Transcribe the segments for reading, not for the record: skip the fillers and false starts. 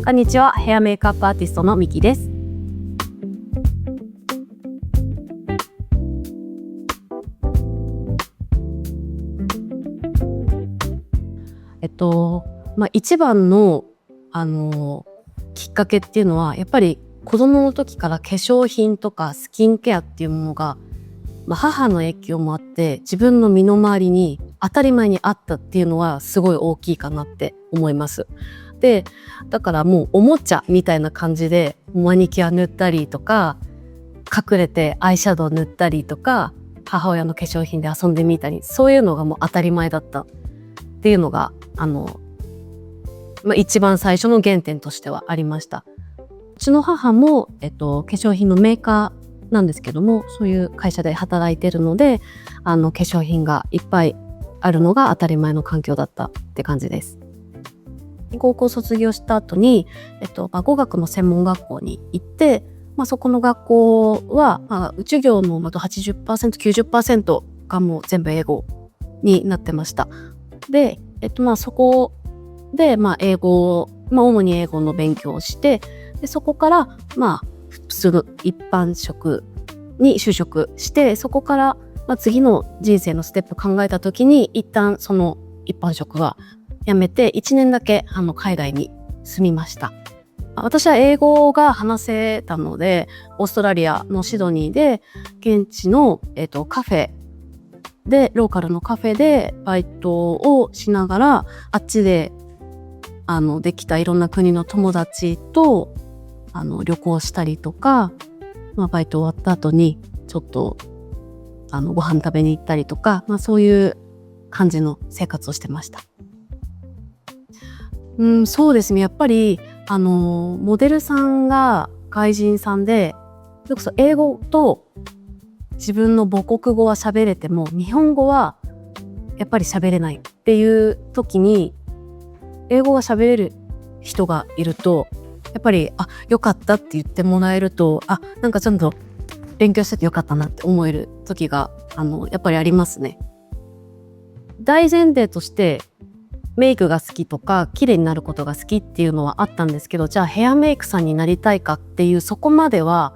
こんにちは、ヘアメイクアップアーティストのミキです。一番の、きっかけっていうのはやっぱり子供の時から化粧品とかスキンケアっていうものが、母の影響もあって自分の身の回りに当たり前にあったっていうのはすごい大きいかなって思います。で、だからもうおもちゃみたいな感じでマニキュア塗ったりとか、隠れてアイシャドウ塗ったりとか、母親の化粧品で遊んでみたり、そういうのがもう当たり前だったっていうのが一番最初の原点としてはありました。うちの母も、化粧品のメーカーなんですけども、そういう会社で働いてるので、化粧品がいっぱいあるのが当たり前の環境だったって感じです。高校卒業した後に、語学の専門学校に行って、そこの学校は、授業の80%、90% がもう全部英語になってました。で、そこで、英語、主に英語の勉強をして、でそこから普通の一般職に就職して、そこから、次の人生のステップ考えた時に一旦その一般職は辞めて1年だけ海外に住みました。私は英語が話せたので、オーストラリアのシドニーで現地の、カフェで、ローカルのカフェでバイトをしながら、あっちでできたいろんな国の友達と旅行したりとか、バイト終わった後にちょっとご飯食べに行ったりとか、そういう感じの生活をしてました。そうですね。やっぱりモデルさんが外人さんで、それこそ英語と自分の母国語は喋れても日本語はやっぱり喋れないっていう時に、英語が喋れる人がいるとやっぱりよかったって言ってもらえると、なんかちゃんと勉強しててよかったなって思える時がやっぱりありますね。大前提としてメイクが好きとか綺麗になることが好きっていうのはあったんですけど、じゃあヘアメイクさんになりたいかっていう、そこまでは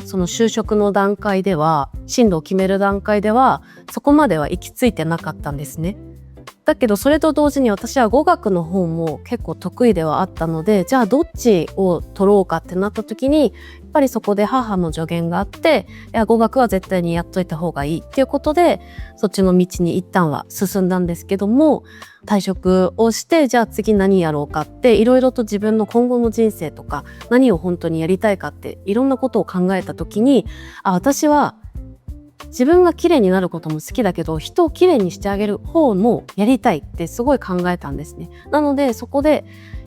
その就職の段階では、進路を決める段階ではそこまでは行き着いてなかったんですね。だけどそれと同時に私は語学の方も結構得意ではあったので、じゃあどっちを取ろうかってなった時に、やっぱりそこで母の助言があって、いや語学は絶対にやっといた方がいいっていうことで、そっちの道に一旦は進んだんですけども、退職をして、じゃあ次何やろうかっていろいろと自分の今後の人生とか何を本当にやりたいかっていろんなことを考えた時に、私は自分が綺麗になることも好きだけど、人を綺麗にしてあげる方もやりたいってすごい考えたんですね。なのでそこで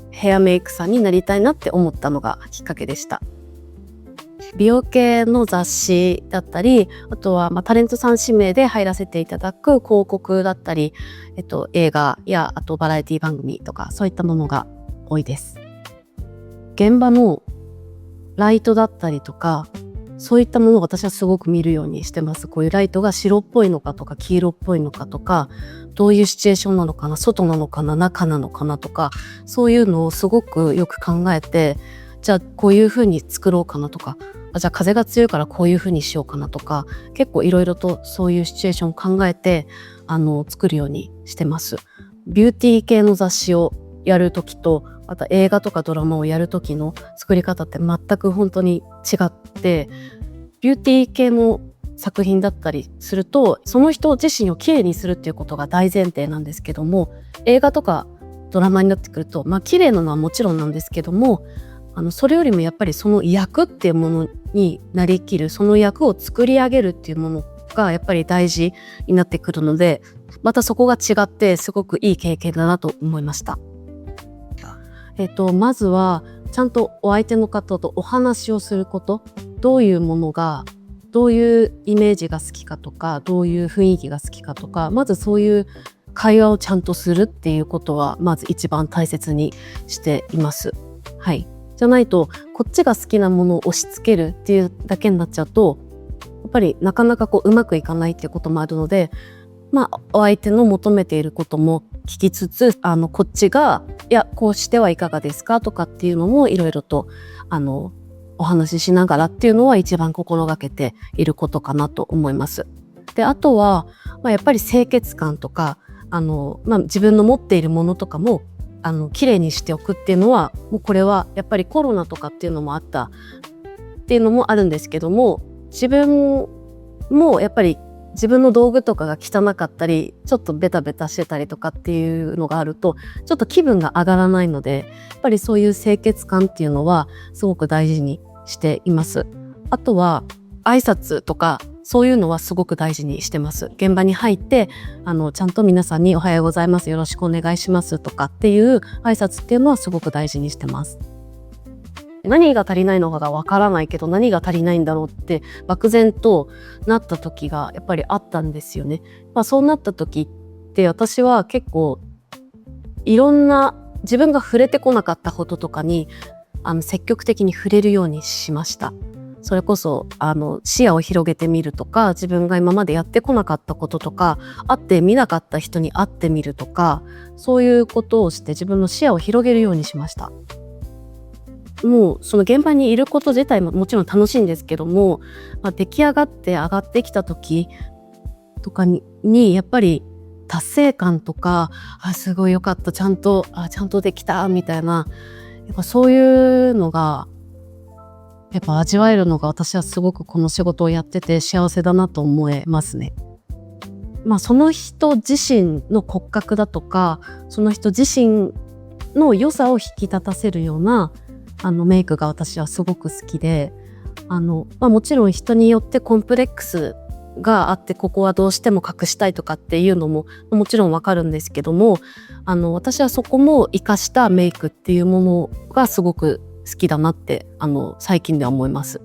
ヘアメイクさんになりたいなって思ったのがきっかけでした。美容系の雑誌だったり、あとはタレントさん指名で入らせていただく広告だったり、映画やあとバラエティ番組とか、そういったものが多いです。現場のライトだったりとか、そういったものを私はすごく見るようにしてます。こういうライトが白っぽいのかとか黄色っぽいのかとか、どういうシチュエーションなのかな、外なのかな、中なのかなとか、そういうのをすごくよく考えて、じゃあこういう風に作ろうかなとか、じゃあ風が強いからこういう風にしようかなとか、結構いろいろとそういうシチュエーションを考えて作るようにしてます。ビューティー系の雑誌をやるときと、また映画とかドラマをやるときの作り方って全く本当に違って、ビューティー系の作品だったりすると、その人自身をきれいにするっていうことが大前提なんですけども、映画とかドラマになってくると、きれいなのはもちろんなんですけども、それよりもやっぱりその役っていうものになりきる、その役を作り上げるっていうものがやっぱり大事になってくるので、またそこが違ってすごくいい経験だなと思いました。まずはちゃんとお相手の方とお話をすること、どういうものが、どういうイメージが好きかとか、どういう雰囲気が好きかとか、まずそういう会話をちゃんとするっていうことはまず一番大切にしています。はい。じゃないとこっちが好きなものを押し付けるっていうだけになっちゃうと、やっぱりなかなかうまくいかないっていうこともあるので、お相手の求めていることも聞きつつ、こっちがいやこうしてはいかがですかとかっていうのもいろいろとお話ししながらっていうのは一番心がけていることかなと思います。であとは、やっぱり清潔感とか自分の持っているものとかもきれいにしておくっていうのは、もうこれはやっぱりコロナとかっていうのもあったっていうのもあるんですけども、自分もやっぱり自分の道具とかが汚かったりちょっとベタベタしてたりとかっていうのがあるとちょっと気分が上がらないので、やっぱりそういう清潔感っていうのはすごく大事にしています。あとは挨拶とかそういうのはすごく大事にしてます。現場に入ってちゃんと皆さんにおはようございます、よろしくお願いしますとかっていう挨拶っていうのはすごく大事にしてます。何が足りないのかがわからないけど何が足りないんだろうって漠然となった時がやっぱりあったんですよね。そうなった時って私は結構いろんな自分が触れてこなかったこととかに積極的に触れるようにしました。それこそ視野を広げてみるとか、自分が今までやってこなかったこととか、会ってみなかった人に会ってみるとか、そういうことをして自分の視野を広げるようにしました。もうその現場にいること自体ももちろん楽しいんですけども、出来上がって上がってきた時とかにやっぱり達成感とか、すごいよかった、ちゃんとできたみたいな、やっぱそういうのがやっぱ味わえるのが、私はすごくこの仕事をやってて幸せだなと思えますね。その人自身の骨格だとか、その人自身の良さを引き立たせるようなメイクが私はすごく好きで、もちろん人によってコンプレックスがあって、ここはどうしても隠したいとかっていうのももちろんわかるんですけども、私はそこも活かしたメイクっていうものがすごく好きだなって最近では思います。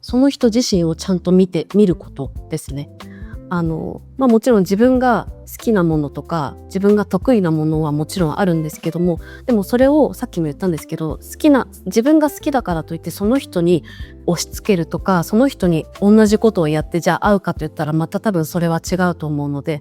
その人自身をちゃんと見ることですね。もちろん自分が好きなものとか自分が得意なものはもちろんあるんですけども、でもそれをさっきも言ったんですけど、自分が好きだからといってその人に押し付けるとか、その人に同じことをやってじゃあ合うかといったらまた多分それは違うと思うので、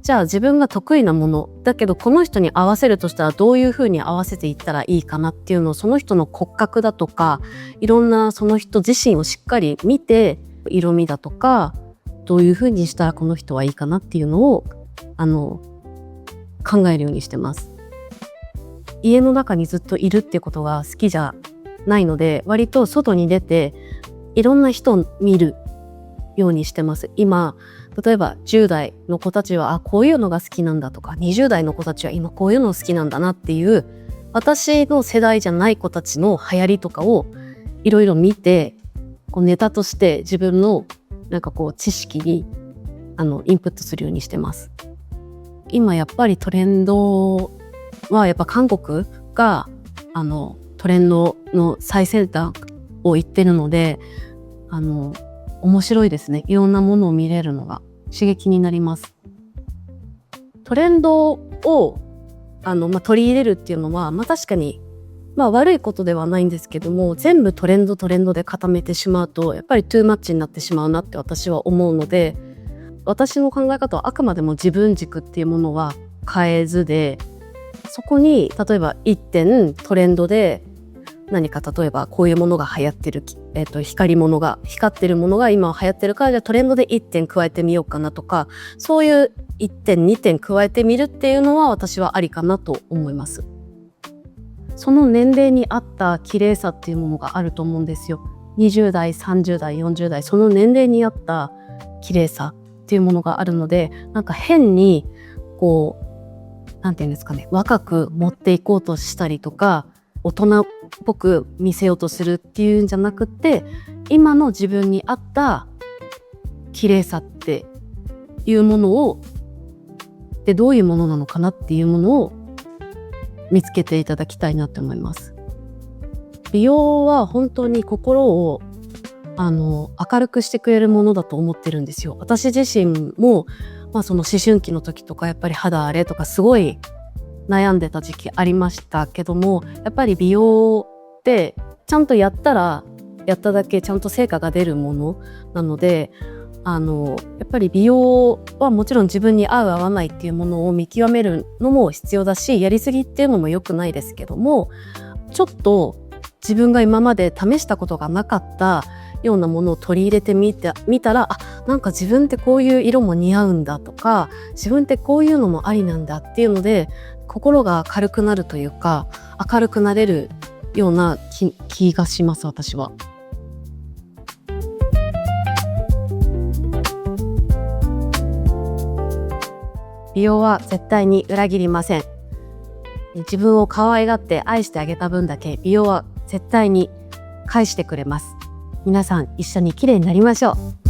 じゃあ自分が得意なものだけどこの人に合わせるとしたらどういうふうに合わせていったらいいかなっていうのを、その人の骨格だとかいろんなその人自身をしっかり見て、色味だとかどういうふうにしたらこの人はいいかなっていうのを考えるようにしてます。家の中にずっといるってことが好きじゃないので、割と外に出ていろんな人を見るようにしてます。今例えば10代の子たちはこういうのが好きなんだとか、20代の子たちは今こういうの好きなんだなっていう、私の世代じゃない子たちの流行りとかをいろいろ見て、ネタとして自分の知識にインプットするようにしてます。今やっぱりトレンドはやっぱ韓国がトレンドの最先端を言ってるので、面白いですね。いろんなものを見れるのが刺激になります。トレンドを取り入れるっていうのは、確かに悪いことではないんですけども、全部トレンドで固めてしまうとやっぱりトゥーマッチになってしまうなって私は思うので、私の考え方はあくまでも自分軸っていうものは変えずで、そこに例えば一点トレンドで何か、例えばこういうものが流行ってる、光ってるものが今流行ってるから、じゃあトレンドで1点加えてみようかなとか、そういう1点2点加えてみるっていうのは私はありかなと思います。その年齢に合った綺麗さっていうものがあると思うんですよ。20代30代40代、その年齢に合った綺麗さっていうものがあるので、変になんていうんですかね、若く持っていこうとしたりとか大人っぽく見せようとするっていうんじゃなくて、今の自分に合った綺麗さっていうものをでどういうものなのかなっていうものを見つけていただきたいなって思います。美容は本当に心を明るくしてくれるものだと思ってるんですよ。私自身も、その思春期の時とかやっぱり肌荒れとかすごい悩んでた時期ありましたけども、やっぱり美容ってちゃんとやったらやっただけちゃんと成果が出るものなので、やっぱり美容はもちろん自分に合う合わないっていうものを見極めるのも必要だし、やりすぎっていうのも良くないですけども、ちょっと自分が今まで試したことがなかったようなものを取り入れてみたら、なんか自分ってこういう色も似合うんだとか、自分ってこういうのもありなんだっていうので、心が軽くなるというか、明るくなれるような気がします、私は。美容は絶対に裏切りません。自分を可愛がって愛してあげた分だけ、美容は絶対に返してくれます。皆さん一緒に綺麗になりましょう。